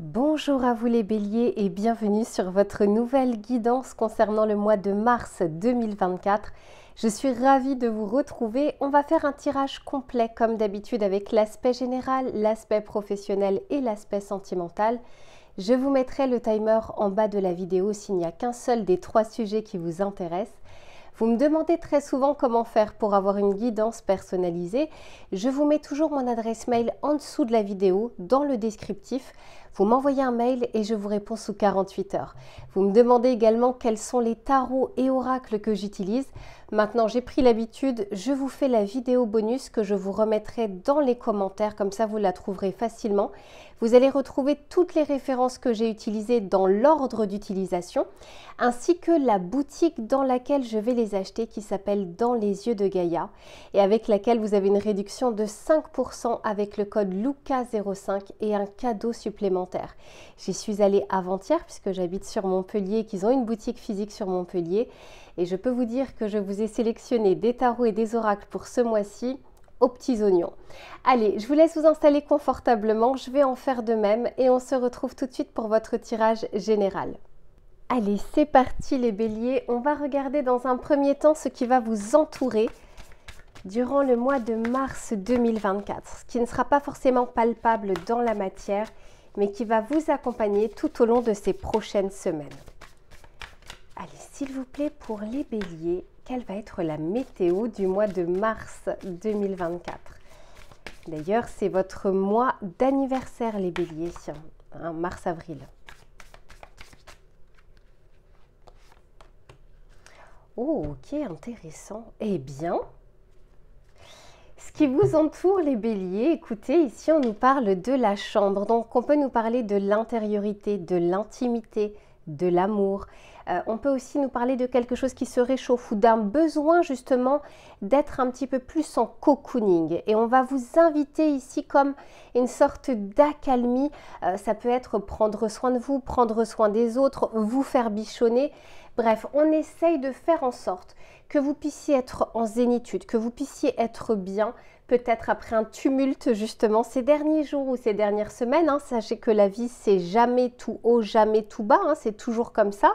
Bonjour à vous les béliers et bienvenue sur votre nouvelle guidance concernant le mois de mars 2024. Je suis ravie de vous retrouver. On va faire un tirage complet comme d'habitude avec l'aspect général, l'aspect professionnel et l'aspect sentimental. Je vous mettrai le timer en bas de la vidéo s'il n'y a qu'un seul des 3 sujets qui vous intéressent. Vous me demandez très souvent comment faire pour avoir une guidance personnalisée. Je vous mets toujours mon adresse mail en dessous de la vidéo, dans le descriptif. Vous m'envoyez un mail et je vous réponds sous 48 heures. Vous me demandez également quels sont les tarots et oracles que j'utilise. Maintenant, j'ai pris l'habitude, je vous fais la vidéo bonus que je vous remettrai dans les commentaires, comme ça vous la trouverez facilement. Vous allez retrouver toutes les références que j'ai utilisées dans l'ordre d'utilisation, ainsi que la boutique dans laquelle je vais les acheter qui s'appelle Dans les yeux de Gaïa et avec laquelle vous avez une réduction de 5% avec le code LUCA05 et un cadeau supplémentaire. J'y suis allée avant-hier puisque j'habite sur Montpellier et qu'ils ont une boutique physique sur Montpellier et je peux vous dire que je vous ai sélectionné des tarots et des oracles pour ce mois-ci aux petits oignons. Allez, je vous laisse vous installer confortablement, je vais en faire de même et on se retrouve tout de suite pour votre tirage général. Allez, c'est parti les béliers, on va regarder dans un premier temps ce qui va vous entourer durant le mois de mars 2024, ce qui ne sera pas forcément palpable dans la matière, mais qui va vous accompagner tout au long de ces prochaines semaines. Allez, s'il vous plaît, pour les béliers, quelle va être la météo du mois de mars 2024? D'ailleurs, c'est votre mois d'anniversaire, les béliers, hein, mars-avril. Oh, ok, intéressant. Eh bien, ce qui vous entoure, les béliers, écoutez, ici, on nous parle de la chambre. Donc, on peut nous parler de l'intériorité, de l'intimité, de l'amour. On peut aussi nous parler de quelque chose qui se réchauffe ou d'un besoin justement d'être un petit peu plus en cocooning. Et on va vous inviter ici comme une sorte d'accalmie. Ça peut être prendre soin de vous, prendre soin des autres, vous faire bichonner. Bref, on essaye de faire en sorte que vous puissiez être en zénitude, que vous puissiez être bien, peut-être après un tumulte justement ces derniers jours ou ces dernières semaines. Sachez que la vie, c'est jamais tout haut, jamais tout bas, c'est toujours comme ça.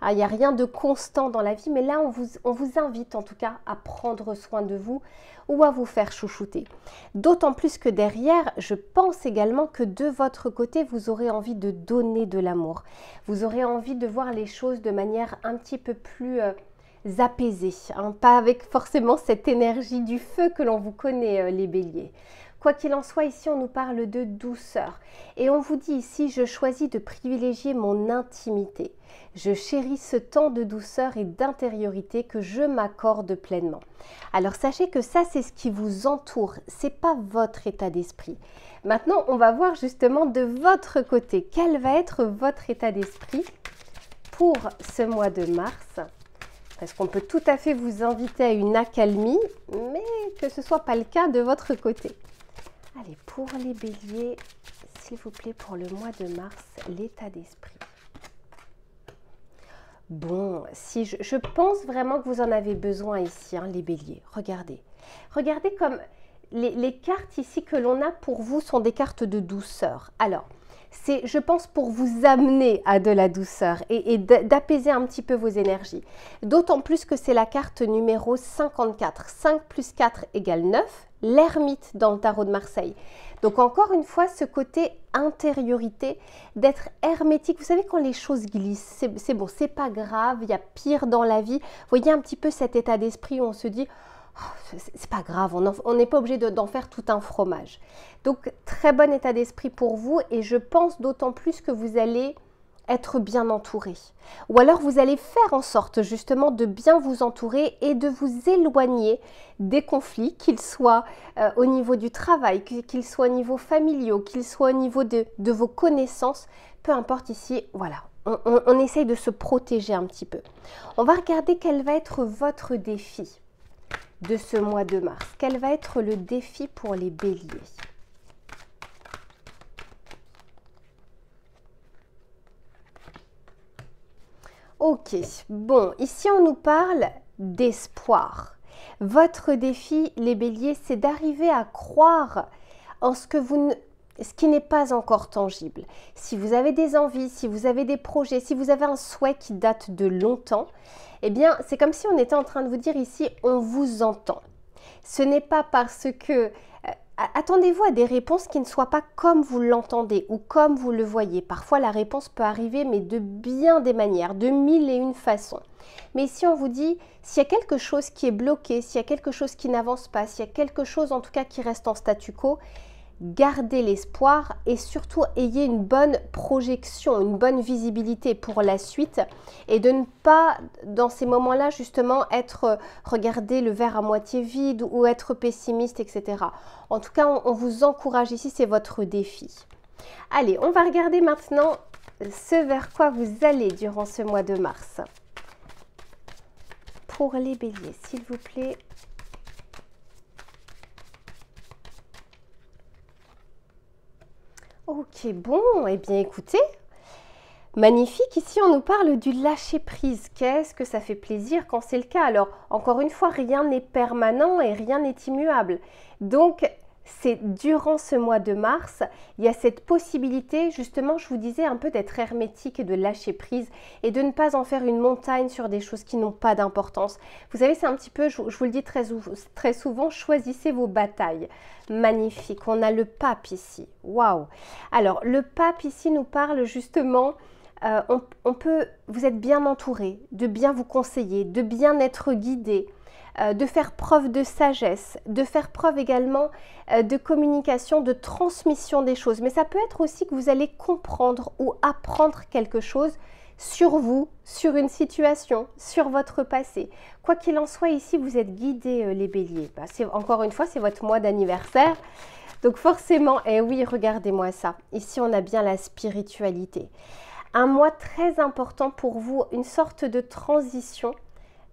Il n'y a rien de constant dans la vie, mais là, on vous invite en tout cas à prendre soin de vous ou à vous faire chouchouter. D'autant plus que derrière, je pense également que de votre côté, vous aurez envie de donner de l'amour. Vous aurez envie de voir les choses de manière un petit peu plus apaisée, pas avec forcément cette énergie du feu que l'on vous connaît, les béliers. Quoi qu'il en soit, ici, on nous parle de douceur. Et on vous dit ici, je choisis de privilégier mon intimité. Je chéris ce temps de douceur et d'intériorité que je m'accorde pleinement. Alors, sachez que ça, c'est ce qui vous entoure. Ce n'est pas votre état d'esprit. Maintenant, on va voir justement de votre côté. Quel va être votre état d'esprit pour ce mois de mars ? Parce qu'on peut tout à fait vous inviter à une accalmie, mais que ce ne soit pas le cas de votre côté. Allez, pour les béliers, s'il vous plaît, pour le mois de mars, l'état d'esprit. Bon, si je pense vraiment que vous en avez besoin ici, les béliers. Regardez. Regardez comme les cartes ici que l'on a pour vous sont des cartes de douceur. Alors, c'est, je pense, pour vous amener à de la douceur et d'apaiser un petit peu vos énergies. D'autant plus que c'est la carte numéro 54. 5 plus 4 égale 9. L'ermite dans le tarot de Marseille. Donc encore une fois, ce côté intériorité, d'être hermétique. Vous savez, quand les choses glissent, c'est bon, c'est pas grave, il y a pire dans la vie. Vous voyez un petit peu cet état d'esprit où on se dit, oh, c'est pas grave, on n'est pas obligé d'en faire tout un fromage. Donc très bon état d'esprit pour vous et je pense d'autant plus que vous allez être bien entouré. Ou alors vous allez faire en sorte justement de bien vous entourer et de vous éloigner des conflits, qu'ils soient au niveau du travail, qu'ils soient au niveau familial, qu'ils soient au niveau de vos connaissances, peu importe ici, voilà. On essaye de se protéger un petit peu. On va regarder quel va être votre défi de ce mois de mars. Quel va être le défi pour les béliers ? Ok, bon, ici on nous parle d'espoir. Votre défi, les béliers, c'est d'arriver à croire en ce que vous ce qui n'est pas encore tangible. Si vous avez des envies, si vous avez des projets, si vous avez un souhait qui date de longtemps, eh bien, c'est comme si on était en train de vous dire ici, on vous entend. Ce n'est pas parce que... attendez-vous à des réponses qui ne soient pas comme vous l'entendez ou comme vous le voyez. Parfois, la réponse peut arriver, mais de bien des manières, de mille et une façons. Mais si on vous dit, s'il y a quelque chose qui est bloqué, s'il y a quelque chose qui n'avance pas, s'il y a quelque chose en tout cas qui reste en statu quo, gardez l'espoir et surtout ayez une bonne projection, une bonne visibilité pour la suite et de ne pas dans ces moments-là justement regarder le verre à moitié vide ou être pessimiste, etc. En tout cas, on vous encourage ici, c'est votre défi. Allez, on va regarder maintenant ce vers quoi vous allez durant ce mois de mars. Pour les béliers, s'il vous plaît. Ok, bon, eh bien écoutez, magnifique, ici on nous parle du lâcher prise. Qu'est-ce que ça fait plaisir quand c'est le cas? Alors, encore une fois, rien n'est permanent et rien n'est immuable. Donc, c'est durant ce mois de mars, il y a cette possibilité, justement, je vous disais, un peu d'être hermétique et de lâcher prise et de ne pas en faire une montagne sur des choses qui n'ont pas d'importance. Vous savez, c'est un petit peu, je vous le dis très souvent, choisissez vos batailles. Magnifique, on a le pape ici. Waouh! Alors, le pape ici nous parle justement... vous êtes bien entouré, de bien vous conseiller, de bien être guidé, de faire preuve de sagesse, de faire preuve également de communication, de transmission des choses. Mais ça peut être aussi que vous allez comprendre ou apprendre quelque chose sur vous, sur une situation, sur votre passé. Quoi qu'il en soit, ici, vous êtes guidés, les béliers. Encore une fois, c'est votre mois d'anniversaire. Donc forcément, eh oui, regardez-moi ça. Ici, on a bien la spiritualité. Un mois très important pour vous, une sorte de transition,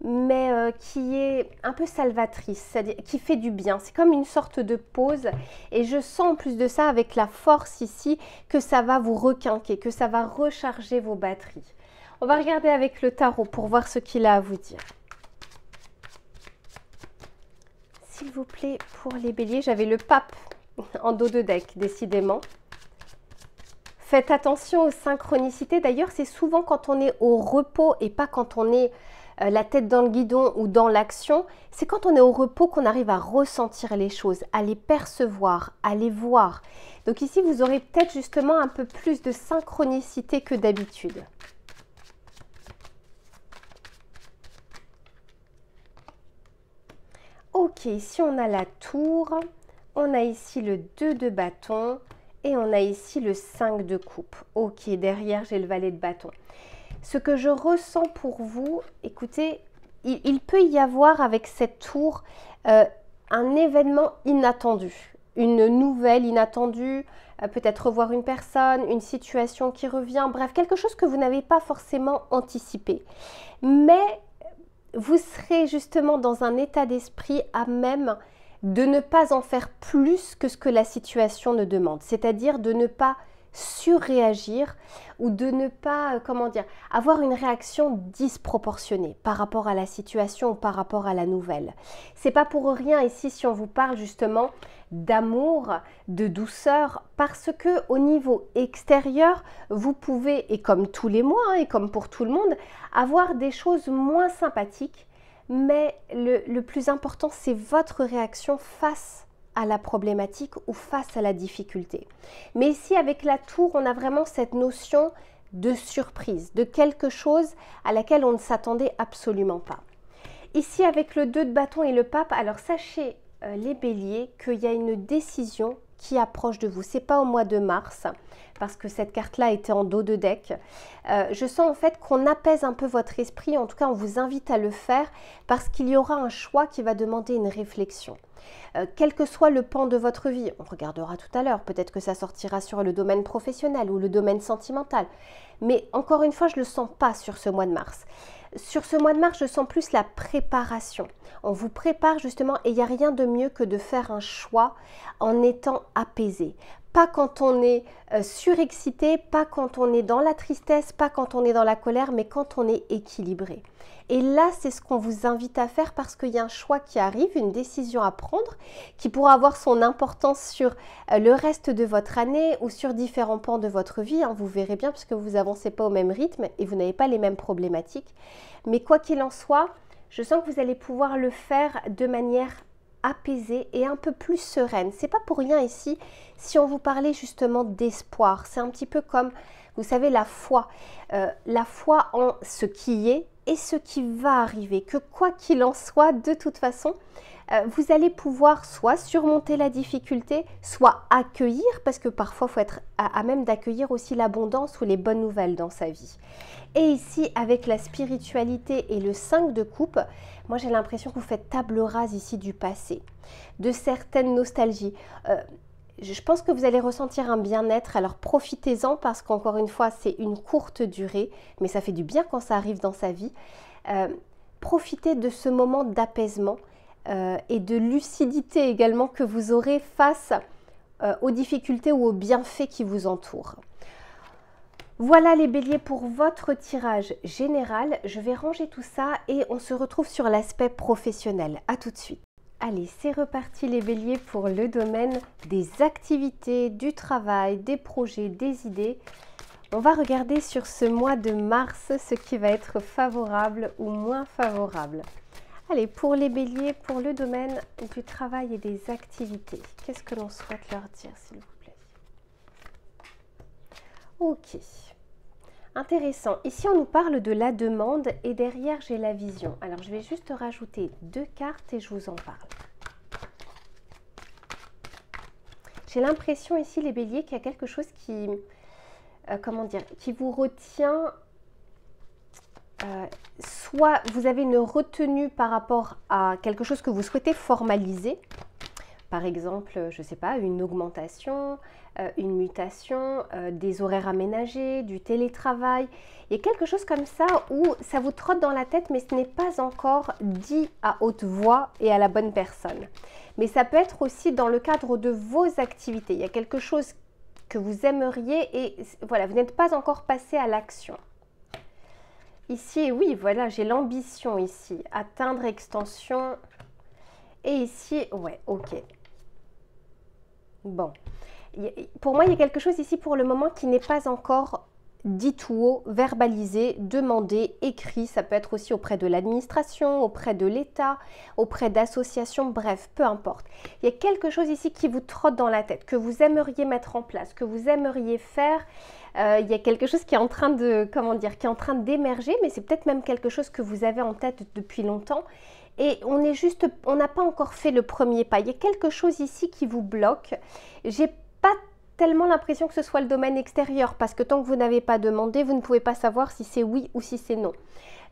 mais qui est un peu salvatrice, c'est-à-dire qui fait du bien. C'est comme une sorte de pause et je sens en plus de ça avec la force ici que ça va vous requinquer, que ça va recharger vos batteries. On va regarder avec le tarot pour voir ce qu'il a à vous dire. S'il vous plaît, pour les béliers, j'avais le pape en dos de deck, décidément. Faites attention aux synchronicités. D'ailleurs, c'est souvent quand on est au repos et pas quand on est la tête dans le guidon ou dans l'action. C'est quand on est au repos qu'on arrive à ressentir les choses, à les percevoir, à les voir. Donc ici, vous aurez peut-être justement un peu plus de synchronicité que d'habitude. Ok, ici on a la tour, on a ici le 2 de bâton. Et on a ici le 5 de coupe. Ok, derrière, j'ai le valet de bâton. Ce que je ressens pour vous, écoutez, il peut y avoir avec cette tour un événement inattendu. Une nouvelle inattendue, peut-être revoir une personne, une situation qui revient. Bref, quelque chose que vous n'avez pas forcément anticipé. Mais vous serez justement dans un état d'esprit à même de ne pas en faire plus que ce que la situation ne demande, c'est-à-dire de ne pas surréagir ou de ne pas, avoir une réaction disproportionnée par rapport à la situation ou par rapport à la nouvelle. C'est pas pour rien ici si on vous parle justement d'amour, de douceur, parce que au niveau extérieur, vous pouvez, et comme tous les mois, et comme pour tout le monde, avoir des choses moins sympathiques. Mais le plus important, c'est votre réaction face à la problématique ou face à la difficulté. Mais ici, avec la tour, on a vraiment cette notion de surprise, de quelque chose à laquelle on ne s'attendait absolument pas. Ici, avec le 2 de bâton et le pape, alors sachez, les béliers, qu'il y a une décision qui approche de vous. Ce n'est pas au mois de mars, parce que cette carte-là était en dos de deck. Je sens en fait qu'on apaise un peu votre esprit, en tout cas on vous invite à le faire, parce qu'il y aura un choix qui va demander une réflexion. Quel que soit le pan de votre vie, on regardera tout à l'heure, peut-être que ça sortira sur le domaine professionnel ou le domaine sentimental. Mais encore une fois, je ne le sens pas sur ce mois de mars. Sur ce mois de mars, je sens plus la préparation. On vous prépare justement et il n'y a rien de mieux que de faire un choix en étant apaisé. pas quand on est surexcité, pas quand on est dans la tristesse, pas quand on est dans la colère, mais quand on est équilibré. Et là, c'est ce qu'on vous invite à faire parce qu'il y a un choix qui arrive, une décision à prendre qui pourra avoir son importance sur le reste de votre année ou sur différents pans de votre vie. Vous verrez bien parce que vous n'avancez pas au même rythme et vous n'avez pas les mêmes problématiques. Mais quoi qu'il en soit, je sens que vous allez pouvoir le faire de manière apaisée et un peu plus sereine. C'est pas pour rien ici si on vous parlait justement d'espoir. C'est un petit peu comme, vous savez, la foi en ce qui est et ce qui va arriver, que quoi qu'il en soit, de toute façon, vous allez pouvoir soit surmonter la difficulté, soit accueillir, parce que parfois il faut être à même d'accueillir aussi l'abondance ou les bonnes nouvelles dans sa vie. Et ici, avec la spiritualité et le 5 de coupe, moi j'ai l'impression que vous faites table rase ici du passé, de certaines nostalgies. Je pense que vous allez ressentir un bien-être, alors profitez-en parce qu'encore une fois, c'est une courte durée, mais ça fait du bien quand ça arrive dans sa vie. Profitez de ce moment d'apaisement et de lucidité également que vous aurez face aux difficultés ou aux bienfaits qui vous entourent. Voilà les béliers pour votre tirage général. Je vais ranger tout ça et on se retrouve sur l'aspect professionnel. À tout de suite. Allez, c'est reparti les béliers pour le domaine des activités, du travail, des projets, des idées. On va regarder sur ce mois de mars ce qui va être favorable ou moins favorable. Allez, pour les béliers, pour le domaine du travail et des activités, qu'est-ce que l'on souhaite leur dire s'il vous plaît? Ok. Intéressant. Ici, on nous parle de la demande et derrière, j'ai la vision. Alors, je vais juste rajouter 2 cartes et je vous en parle. J'ai l'impression ici, les béliers, qu'il y a quelque chose qui, qui vous retient. Soit vous avez une retenue par rapport à quelque chose que vous souhaitez formaliser. Par exemple, je ne sais pas, une augmentation, une mutation, des horaires aménagés, du télétravail. Il y a quelque chose comme ça où ça vous trotte dans la tête, mais ce n'est pas encore dit à haute voix et à la bonne personne. Mais ça peut être aussi dans le cadre de vos activités. Il y a quelque chose que vous aimeriez et voilà, vous n'êtes pas encore passé à l'action. Ici, oui, voilà, j'ai l'ambition ici, atteindre, extension. Et ici, ouais, ok. Bon, pour moi, il y a quelque chose ici pour le moment qui n'est pas encore dit tout haut, verbalisé, demandé, écrit. Ça peut être aussi auprès de l'administration, auprès de l'État, auprès d'associations, bref, peu importe. Il y a quelque chose ici qui vous trotte dans la tête, que vous aimeriez mettre en place, que vous aimeriez faire. Il y a quelque chose qui est en train de, qui est en train d'émerger, mais c'est peut-être même quelque chose que vous avez en tête depuis longtemps. Et on n'a pas encore fait le premier pas. Il y a quelque chose ici qui vous bloque. J'ai pas tellement l'impression que ce soit le domaine extérieur parce que tant que vous n'avez pas demandé, vous ne pouvez pas savoir si c'est oui ou si c'est non.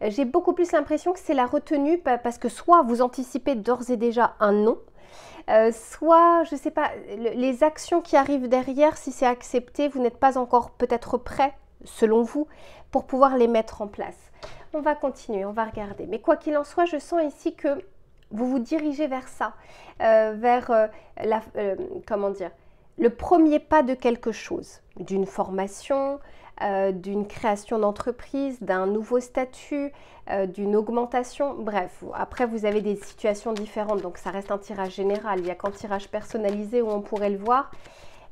J'ai beaucoup plus l'impression que c'est la retenue parce que soit vous anticipez d'ores et déjà un non, soit, je ne sais pas, les actions qui arrivent derrière, si c'est accepté, vous n'êtes pas encore peut-être prêt, selon vous, pour pouvoir les mettre en place. On va continuer, on va regarder. Mais quoi qu'il en soit, je sens ici que vous vous dirigez vers ça, le premier pas de quelque chose, d'une formation, d'une création d'entreprise, d'un nouveau statut, d'une augmentation, bref. Après, vous avez des situations différentes, donc ça reste un tirage général. Il n'y a qu'en tirage personnalisé où on pourrait le voir.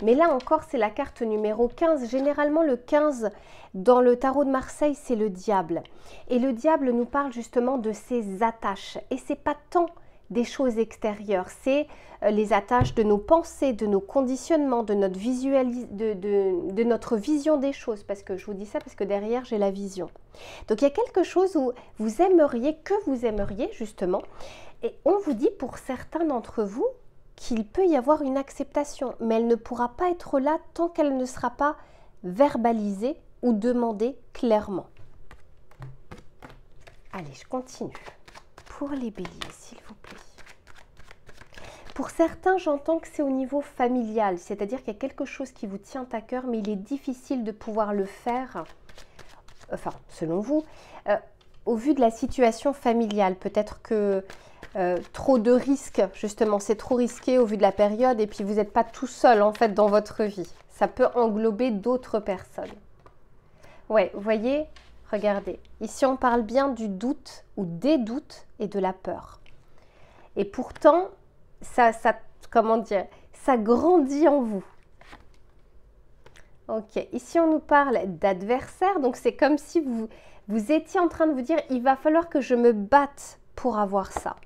Mais là encore, c'est la carte numéro 15. Généralement, le 15, dans le tarot de Marseille, c'est le diable. Et le diable nous parle justement de ses attaches. Et ce n'est pas tant des choses extérieures, c'est les attaches de nos pensées, de nos conditionnements, de notre, de notre vision des choses. Parce que je vous dis ça parce que derrière, j'ai la vision. Donc, il y a quelque chose où vous aimeriez, justement. Et on vous dit pour certains d'entre vous, qu'il peut y avoir une acceptation, mais elle ne pourra pas être là tant qu'elle ne sera pas verbalisée ou demandée clairement. Allez, je continue. Pour les béliers, s'il vous plaît. Pour certains, j'entends que c'est au niveau familial, c'est-à-dire qu'il y a quelque chose qui vous tient à cœur, mais il est difficile de pouvoir le faire, enfin, selon vous, au vu de la situation familiale. Peut-être que trop de risques, justement, c'est trop risqué au vu de la période et puis vous n'êtes pas tout seul en fait dans votre vie. Ça peut englober d'autres personnes. Ouais, vous voyez, regardez, ici on parle bien du doute ou des doutes et de la peur. Et pourtant, comment dire, ça grandit en vous. Ok, ici on nous parle d'adversaire, donc c'est comme si vous étiez en train de vous dire, il va falloir que je me batte pour avoir ça.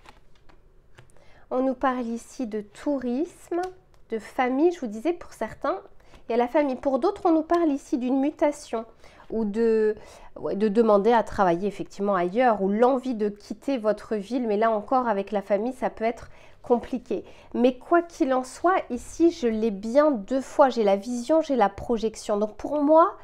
On nous parle ici de tourisme, de famille, je vous disais pour certains, il y a la famille. Pour d'autres, on nous parle ici d'une mutation ou de demander à travailler effectivement ailleurs ou l'envie de quitter votre ville. Mais là encore, avec la famille, ça peut être compliqué. Mais quoi qu'il en soit, ici, je l'ai bien deux fois. J'ai la vision, j'ai la projection. Donc pour moi,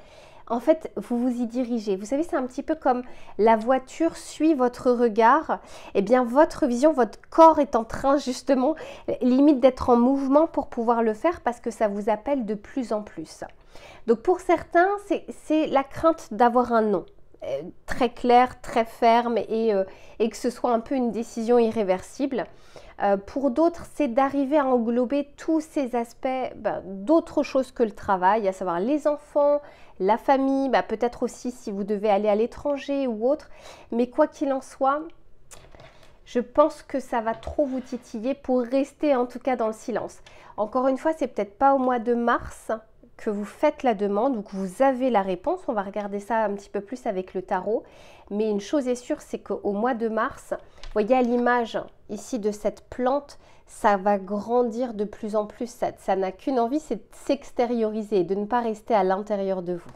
en fait, vous vous y dirigez. Vous savez, c'est un petit peu comme la voiture suit votre regard. Eh bien, votre vision, votre corps est en train justement, limite d'être en mouvement pour pouvoir le faire parce que ça vous appelle de plus en plus. Donc, pour certains, c'est la crainte d'avoir un non. Très clair, très ferme et que ce soit un peu une décision irréversible. Pour d'autres, c'est d'arriver à englober tous ces aspects d'autre chose que le travail, à savoir les enfants, la famille, peut-être aussi si vous devez aller à l'étranger ou autre. Mais quoi qu'il en soit, je pense que ça va trop vous titiller pour rester en tout cas dans le silence. Encore une fois, c'est peut-être pas au mois de mars que vous faites la demande ou que vous avez la réponse. On va regarder ça un petit peu plus avec le tarot. Mais une chose est sûre, c'est qu'au mois de mars, vous voyez à l'image ici de cette plante, ça va grandir de plus en plus. Ça n'a qu'une envie, c'est de s'extérioriser, de ne pas rester à l'intérieur de vous.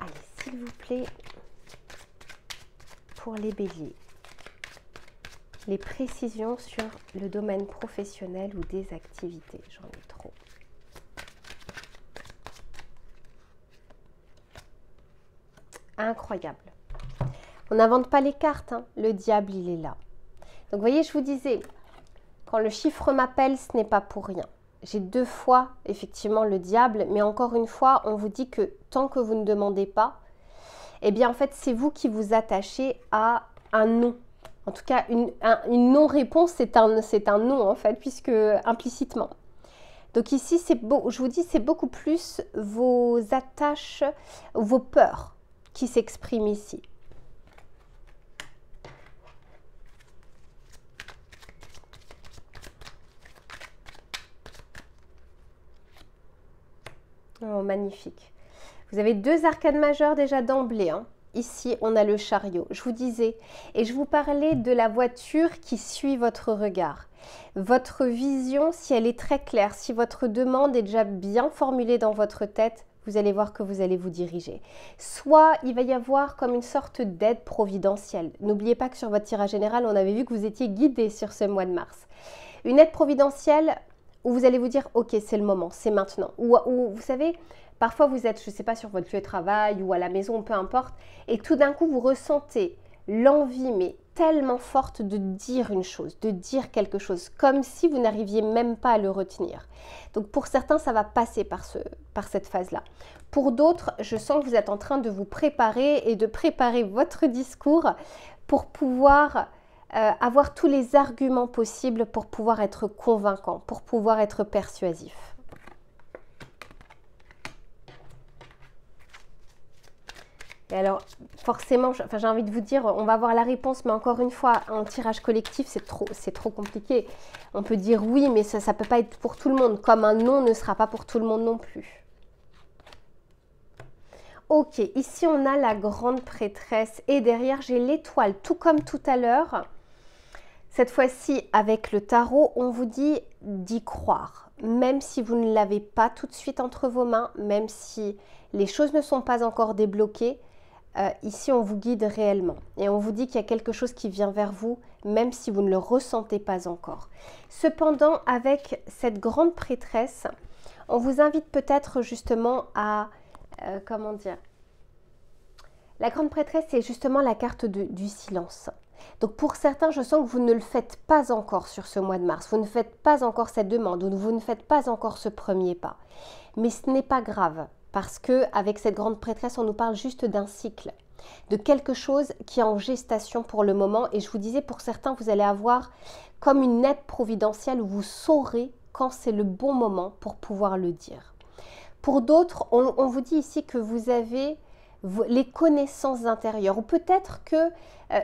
Allez, s'il vous plaît, pour les béliers, les précisions sur le domaine professionnel ou des activités. J'en ai trop. Incroyable. On n'invente pas les cartes, hein. Le diable, il est là. Donc, vous voyez, je vous disais, quand le chiffre m'appelle, ce n'est pas pour rien. J'ai deux fois, effectivement, le diable, mais encore une fois, on vous dit que tant que vous ne demandez pas, eh bien, en fait, c'est vous qui vous attachez à un non. En tout cas, une non-réponse, c'est un non, en fait, puisque implicitement. Donc ici, je vous dis, c'est beaucoup plus vos attaches, vos peurs qui s'expriment ici. Oh, magnifique. Vous avez deux arcanes majeures déjà d'emblée, hein. Ici, on a le chariot. Je vous disais, et je vous parlais de la voiture qui suit votre regard. Votre vision, si elle est très claire, si votre demande est déjà bien formulée dans votre tête, vous allez voir que vous allez vous diriger. Soit il va y avoir comme une sorte d'aide providentielle. N'oubliez pas que sur votre tirage général, on avait vu que vous étiez guidé sur ce mois de mars. Une aide providentielle où vous allez vous dire, ok, c'est le moment, c'est maintenant. Ou vous savez, parfois vous êtes, je ne sais pas, sur votre lieu de travail ou à la maison, peu importe, et tout d'un coup vous ressentez l'envie, mais tellement forte de dire une chose, de dire quelque chose, comme si vous n'arriviez même pas à le retenir. Donc pour certains, ça va passer par cette phase-là. Pour d'autres, je sens que vous êtes en train de vous préparer et de préparer votre discours pour pouvoir avoir tous les arguments possibles pour pouvoir être convaincant, pour pouvoir être persuasif. Et alors, forcément, j'ai envie de vous dire, on va avoir la réponse, mais encore une fois, en tirage collectif, c'est trop compliqué. On peut dire oui, mais ça ne peut pas être pour tout le monde, comme un non ne sera pas pour tout le monde non plus. Ok, ici on a la grande prêtresse et derrière j'ai l'étoile, tout comme tout à l'heure. Cette fois-ci, avec le tarot, on vous dit d'y croire, même si vous ne l'avez pas tout de suite entre vos mains, même si les choses ne sont pas encore débloquées. Ici, on vous guide réellement et on vous dit qu'il y a quelque chose qui vient vers vous, même si vous ne le ressentez pas encore. Cependant, avec cette grande prêtresse, on vous invite peut-être justement à, comment dire, la grande prêtresse, c'est justement la carte du silence. Donc pour certains, je sens que vous ne le faites pas encore sur ce mois de mars, vous ne faites pas encore cette demande, ou vous ne faites pas encore ce premier pas. Mais ce n'est pas grave. Parce qu'avec cette grande prêtresse, on nous parle juste d'un cycle. de quelque chose qui est en gestation pour le moment. Et je vous disais, pour certains, vous allez avoir comme une aide providentielle où vous saurez quand c'est le bon moment pour pouvoir le dire. Pour d'autres, on vous dit ici que vous avez les connaissances intérieures, ou peut-être que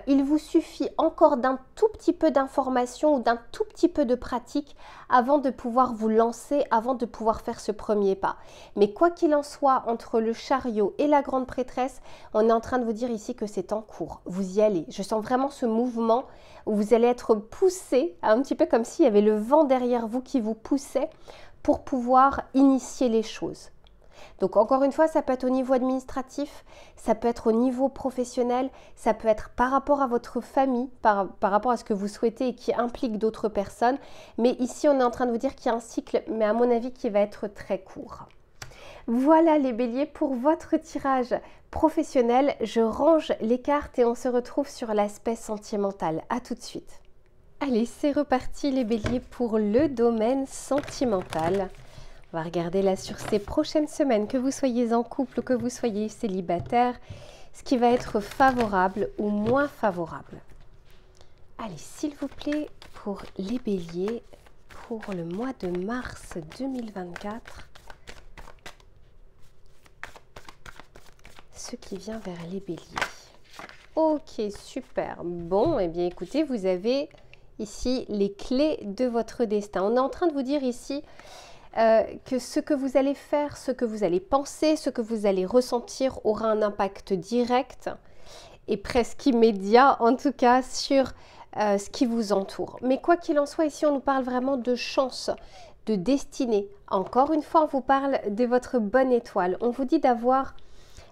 il vous suffit encore d'un tout petit peu d'information ou d'un tout petit peu de pratique avant de pouvoir vous lancer, avant de pouvoir faire ce premier pas. Mais quoi qu'il en soit, entre le chariot et la grande prêtresse, on est en train de vous dire ici que c'est en cours. Vous y allez. Je sens vraiment ce mouvement où vous allez être poussé, un petit peu comme s'il y avait le vent derrière vous qui vous poussait pour pouvoir initier les choses. Donc encore une fois, ça peut être au niveau administratif, ça peut être au niveau professionnel, ça peut être par rapport à votre famille, par rapport à ce que vous souhaitez et qui implique d'autres personnes. Mais ici, on est en train de vous dire qu'il y a un cycle, mais à mon avis, qui va être très court. Voilà les béliers pour votre tirage professionnel. Je range les cartes et on se retrouve sur l'aspect sentimental. À tout de suite. Allez, c'est reparti les béliers pour le domaine sentimental. On va regarder là sur ces prochaines semaines, que vous soyez en couple ou que vous soyez célibataire, ce qui va être favorable ou moins favorable. Allez, s'il vous plaît, pour les béliers, pour le mois de mars 2024, ce qui vient vers les béliers. Ok, super. Bon, eh bien écoutez, vous avez ici les clés de votre destin. On est en train de vous dire ici que ce que vous allez faire, ce que vous allez penser, ce que vous allez ressentir aura un impact direct et presque immédiat en tout cas sur ce qui vous entoure. Mais quoi qu'il en soit, ici on nous parle vraiment de chance, de destinée. Encore une fois, on vous parle de votre bonne étoile. On vous dit d'avoir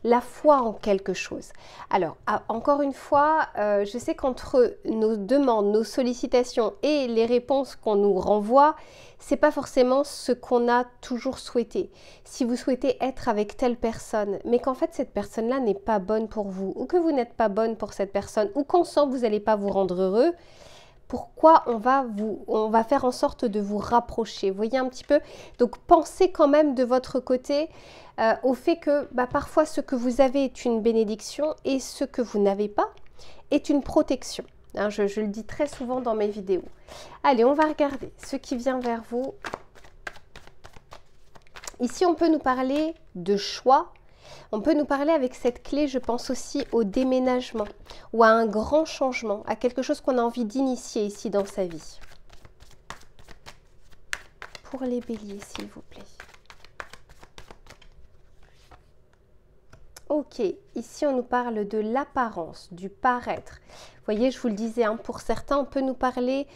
la foi en quelque chose. Alors, encore une fois, je sais qu'entre nos demandes, nos sollicitations et les réponses qu'on nous renvoie, c'est pas forcément ce qu'on a toujours souhaité. Si vous souhaitez être avec telle personne, mais qu'en fait cette personne-là n'est pas bonne pour vous, ou que vous n'êtes pas bonne pour cette personne, ou qu'ensemble vous n'allez pas vous rendre heureux, pourquoi on va faire en sorte de vous rapprocher. Vous voyez un petit peu? Donc pensez quand même de votre côté au fait que parfois ce que vous avez est une bénédiction et ce que vous n'avez pas est une protection. Hein, je le dis très souvent dans mes vidéos. Allez, on va regarder ce qui vient vers vous. Ici, on peut nous parler de choix. On peut nous parler avec cette clé, je pense aussi au déménagement ou à un grand changement, à quelque chose qu'on a envie d'initier ici dans sa vie. Pour les béliers, s'il vous plaît. Ok, ici on nous parle de l'apparence, du paraître. Vous voyez, je vous le disais, hein, pour certains, on peut nous parler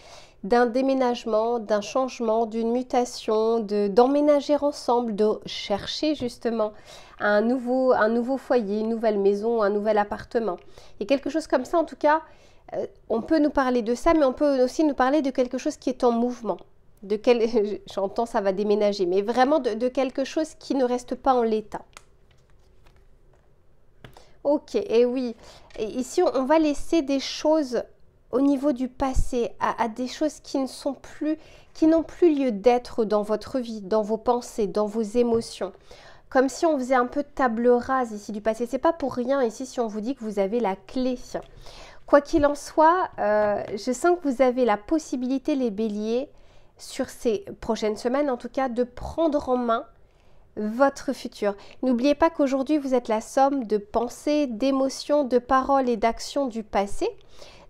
d'un déménagement, d'un changement, d'une mutation, d'emménager ensemble, de chercher justement un nouveau foyer, une nouvelle maison, un nouvel appartement. Et quelque chose comme ça, en tout cas, on peut nous parler de ça, mais on peut aussi nous parler de quelque chose qui est en mouvement. J'entends ça va déménager, mais vraiment de quelque chose qui ne reste pas en l'état. Ok, et oui, et ici on va laisser des choses au niveau du passé, à des choses qui n'ont plus lieu d'être dans votre vie, dans vos pensées, dans vos émotions. Comme si on faisait un peu de table rase ici du passé. C'est pas pour rien ici si on vous dit que vous avez la clé. Quoi qu'il en soit, je sens que vous avez la possibilité, les béliers, sur ces prochaines semaines en tout cas, de prendre en main votre futur. N'oubliez pas qu'aujourd'hui, vous êtes la somme de pensées, d'émotions, de paroles et d'actions du passé.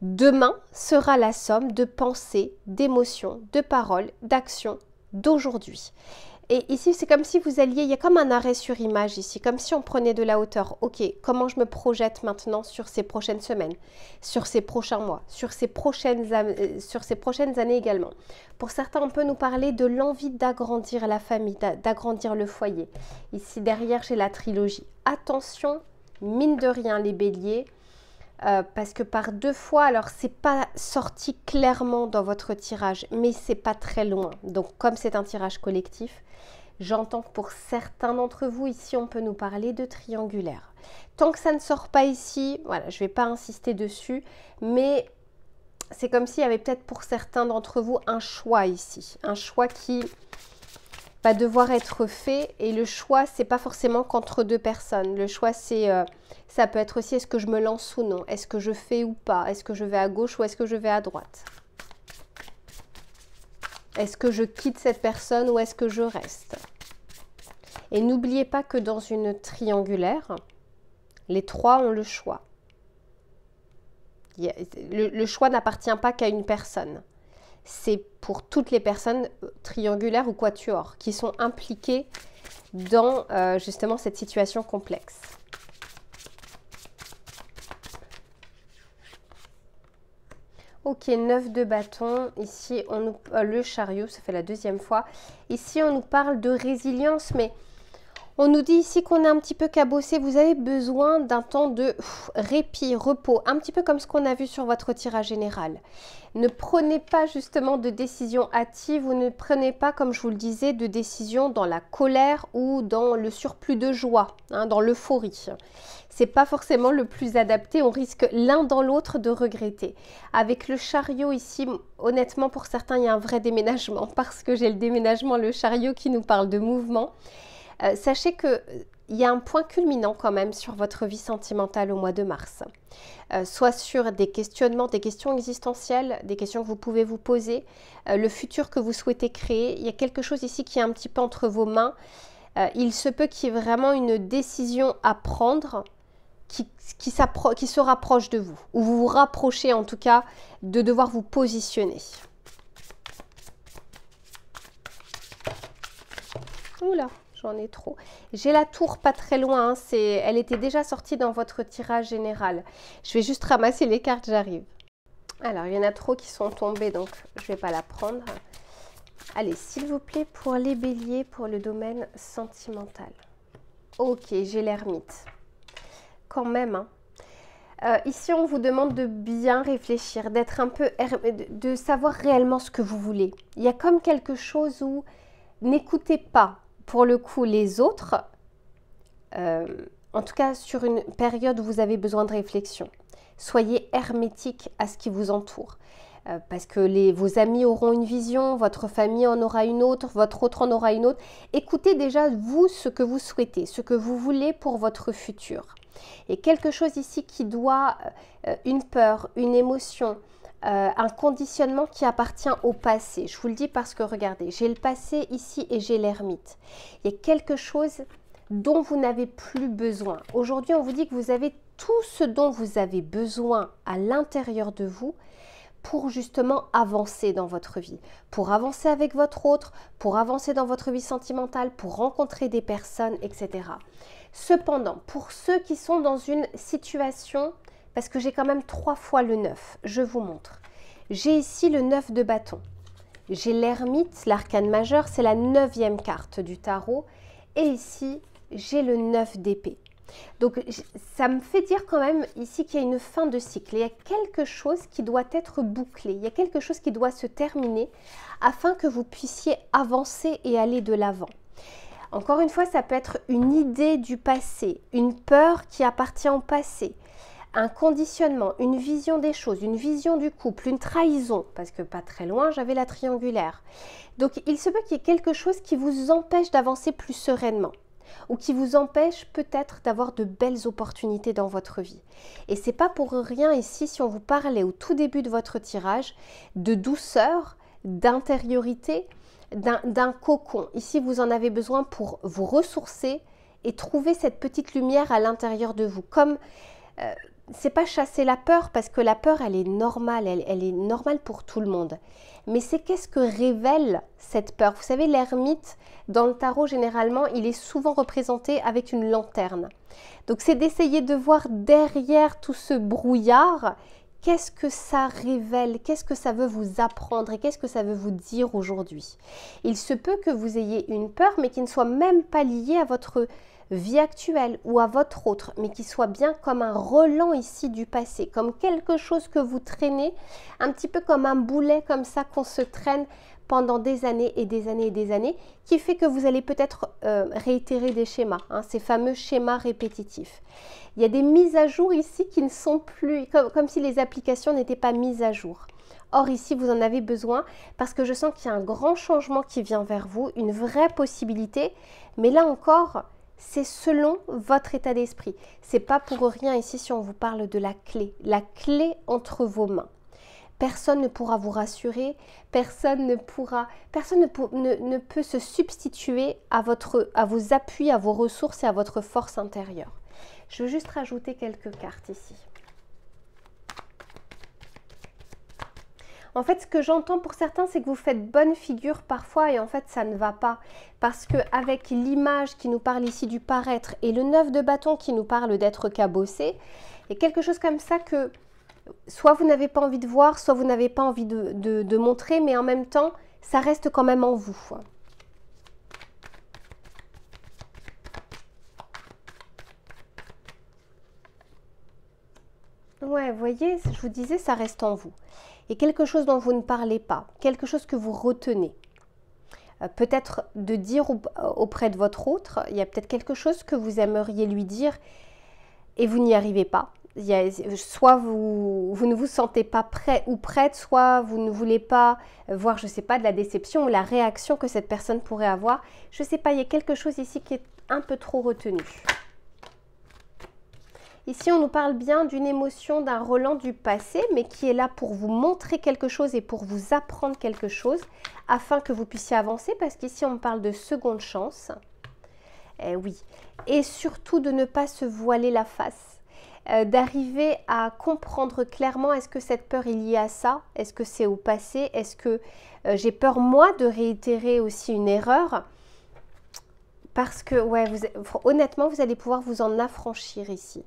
Demain sera la somme de pensées, d'émotions, de paroles, d'actions d'aujourd'hui. Et ici, c'est comme si vous alliez, il y a comme un arrêt sur image ici, comme si on prenait de la hauteur. Ok, comment je me projette maintenant sur ces prochaines semaines, sur ces prochains mois, sur ces prochaines années également. Pour certains, on peut nous parler de l'envie d'agrandir la famille, d'agrandir le foyer. Ici, derrière, j'ai la trilogie. Attention, mine de rien, les béliers, parce que par 2 fois, alors c'est pas sorti clairement dans votre tirage, mais c'est pas très loin. Donc, comme c'est un tirage collectif, j'entends que pour certains d'entre vous, ici, on peut nous parler de triangulaire. Tant que ça ne sort pas ici, voilà, je ne vais pas insister dessus, mais c'est comme s'il y avait peut-être pour certains d'entre vous un choix ici. Un choix qui va devoir être fait. Et le choix, c'est pas forcément qu'entre deux personnes. Le choix, c'est, ça peut être aussi est-ce que je me lance ou non, est-ce que je fais ou pas, est-ce que je vais à gauche ou est-ce que je vais à droite, est-ce que je quitte cette personne ou est-ce que je reste. Et n'oubliez pas que dans une triangulaire, les trois ont le choix. Le choix n'appartient pas qu'à une personne. C'est pour toutes les personnes triangulaires ou quatuors qui sont impliquées dans justement cette situation complexe. Ok, 9 de bâton. Ici, le chariot, ça fait la deuxième fois. Ici, on nous parle de résilience, mais on nous dit ici qu'on est un petit peu cabossé. Vous avez besoin d'un temps de répit, repos, un petit peu comme ce qu'on a vu sur votre tirage général. Ne prenez pas justement de décisions hâtives ou ne prenez pas, comme je vous le disais, de décisions dans la colère ou dans le surplus de joie, hein, dans l'euphorie. C'est pas forcément le plus adapté. On risque l'un dans l'autre de regretter. Avec le chariot ici, honnêtement, pour certains, il y a un vrai déménagement parce que j'ai le déménagement, le chariot qui nous parle de mouvement. Sachez qu'il y a un point culminant quand même sur votre vie sentimentale au mois de mars. Soit sur des questionnements, des questions existentielles, des questions que vous pouvez vous poser, le futur que vous souhaitez créer. Il y a quelque chose ici qui est un petit peu entre vos mains. Il se peut qu'il y ait vraiment une décision à prendre qui se rapproche de vous, ou vous vous rapprochez en tout cas de devoir vous positionner. Oula, j'en ai trop. J'ai la tour pas très loin, hein, elle était déjà sortie dans votre tirage général. Je vais juste ramasser les cartes, j'arrive. Alors, il y en a trop qui sont tombées, donc je ne vais pas la prendre. Allez, s'il vous plaît, pour les béliers, pour le domaine sentimental. Ok, j'ai l'ermite. Quand même, hein. Ici, on vous demande de bien réfléchir, d'être un peu, de savoir réellement ce que vous voulez. Il y a comme quelque chose où n'écoutez pas, pour le coup, les autres, en tout cas sur une période où vous avez besoin de réflexion. Soyez hermétique à ce qui vous entoure. Parce que vos amis auront une vision, votre famille en aura une autre, votre autre en aura une autre. Écoutez déjà, vous, ce que vous souhaitez, ce que vous voulez pour votre futur. Et quelque chose ici qui doit, une peur, une émotion, un conditionnement qui appartient au passé. Je vous le dis parce que regardez, j'ai le passé ici et j'ai l'ermite. Il y a quelque chose dont vous n'avez plus besoin. Aujourd'hui, on vous dit que vous avez tout ce dont vous avez besoin à l'intérieur de vous pour justement avancer dans votre vie, pour avancer avec votre autre, pour avancer dans votre vie sentimentale, pour rencontrer des personnes, etc. Cependant, pour ceux qui sont dans une situation, parce que j'ai quand même 3 fois le 9, je vous montre. J'ai ici le 9 de bâton. J'ai l'ermite, l'arcane majeur, c'est la 9e carte du tarot. Et ici, j'ai le 9 d'épée. Donc, ça me fait dire quand même ici qu'il y a une fin de cycle. Il y a quelque chose qui doit être bouclé. Il y a quelque chose qui doit se terminer afin que vous puissiez avancer et aller de l'avant. Encore une fois, ça peut être une idée du passé, une peur qui appartient au passé, un conditionnement, une vision des choses, une vision du couple, une trahison, parce que pas très loin, j'avais la triangulaire. Donc, il se peut qu'il y ait quelque chose qui vous empêche d'avancer plus sereinement ou qui vous empêche peut-être d'avoir de belles opportunités dans votre vie. Et c'est pas pour rien ici, si on vous parlait au tout début de votre tirage, de douceur, d'intériorité, d'un cocon. Ici, vous en avez besoin pour vous ressourcer et trouver cette petite lumière à l'intérieur de vous. Comme, c'est pas chasser la peur, parce que la peur, elle est normale, elle est normale pour tout le monde. Mais c'est qu'est-ce que révèle cette peur? Vous savez, l'ermite, dans le tarot, généralement, il est souvent représenté avec une lanterne. Donc, c'est d'essayer de voir derrière tout ce brouillard, qu'est-ce que ça révèle, qu'est-ce que ça veut vous apprendre et qu'est-ce que ça veut vous dire aujourd'hui. Il se peut que vous ayez une peur, mais qui ne soit même pas liée à votre vie actuelle ou à votre autre, mais qui soit bien comme un relent ici du passé, comme quelque chose que vous traînez, un petit peu comme un boulet comme ça qu'on se traîne pendant des années et des années et des années, qui fait que vous allez peut-être réitérer des schémas, hein, ces fameux schémas répétitifs. Il y a des mises à jour ici qui ne sont plus, comme si les applications n'étaient pas mises à jour. Or ici, vous en avez besoin parce que je sens qu'il y a un grand changement qui vient vers vous, une vraie possibilité. Mais là encore, c'est selon votre état d'esprit. C'est pas pour rien ici si on vous parle de la clé entre vos mains. Personne ne pourra vous rassurer, personne ne peut se substituer à vos appuis, à vos ressources et à votre force intérieure. Je veux juste rajouter quelques cartes ici. En fait, ce que j'entends pour certains, c'est que vous faites bonne figure parfois et en fait, ça ne va pas. Parce qu'avec l'image qui nous parle ici du paraître et le 9 de bâton qui nous parle d'être cabossé, il y a quelque chose comme ça que soit vous n'avez pas envie de voir, soit vous n'avez pas envie de montrer, mais en même temps, ça reste quand même en vous. Ouais, vous voyez, je vous disais, ça reste en vous. Et quelque chose dont vous ne parlez pas, quelque chose que vous retenez. Peut-être de dire auprès de votre autre, il y a peut-être quelque chose que vous aimeriez lui dire et vous n'y arrivez pas. Soit vous ne vous sentez pas prêt ou prête, soit vous ne voulez pas voir, je ne sais pas, de la déception ou la réaction que cette personne pourrait avoir. Je ne sais pas, il y a quelque chose ici qui est un peu trop retenu. Ici, on nous parle bien d'une émotion, d'un relent du passé, mais qui est là pour vous montrer quelque chose et pour vous apprendre quelque chose, afin que vous puissiez avancer, parce qu'ici, on parle de seconde chance. Eh oui. Et surtout de ne pas se voiler la face, d'arriver à comprendre clairement, est-ce que cette peur est liée à ça? Est-ce que c'est au passé? Est-ce que j'ai peur, moi, de réitérer aussi une erreur? Parce que, ouais, honnêtement, vous allez pouvoir vous en affranchir ici.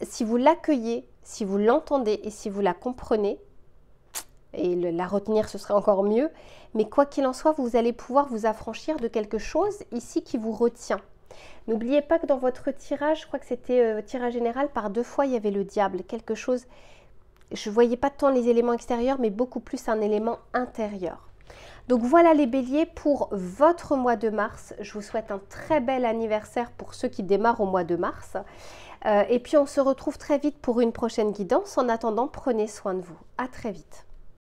Si vous l'accueillez, si vous l'entendez et si vous la comprenez, et la retenir ce serait encore mieux, mais quoi qu'il en soit, vous allez pouvoir vous affranchir de quelque chose ici qui vous retient. N'oubliez pas que dans votre tirage, je crois que c'était tirage général, par 2 fois il y avait le diable, quelque chose, je ne voyais pas tant les éléments extérieurs, mais beaucoup plus un élément intérieur. Donc voilà les béliers pour votre mois de mars. Je vous souhaite un très bel anniversaire pour ceux qui démarrent au mois de mars. Et puis on se retrouve très vite pour une prochaine guidance. En attendant, prenez soin de vous. À très vite.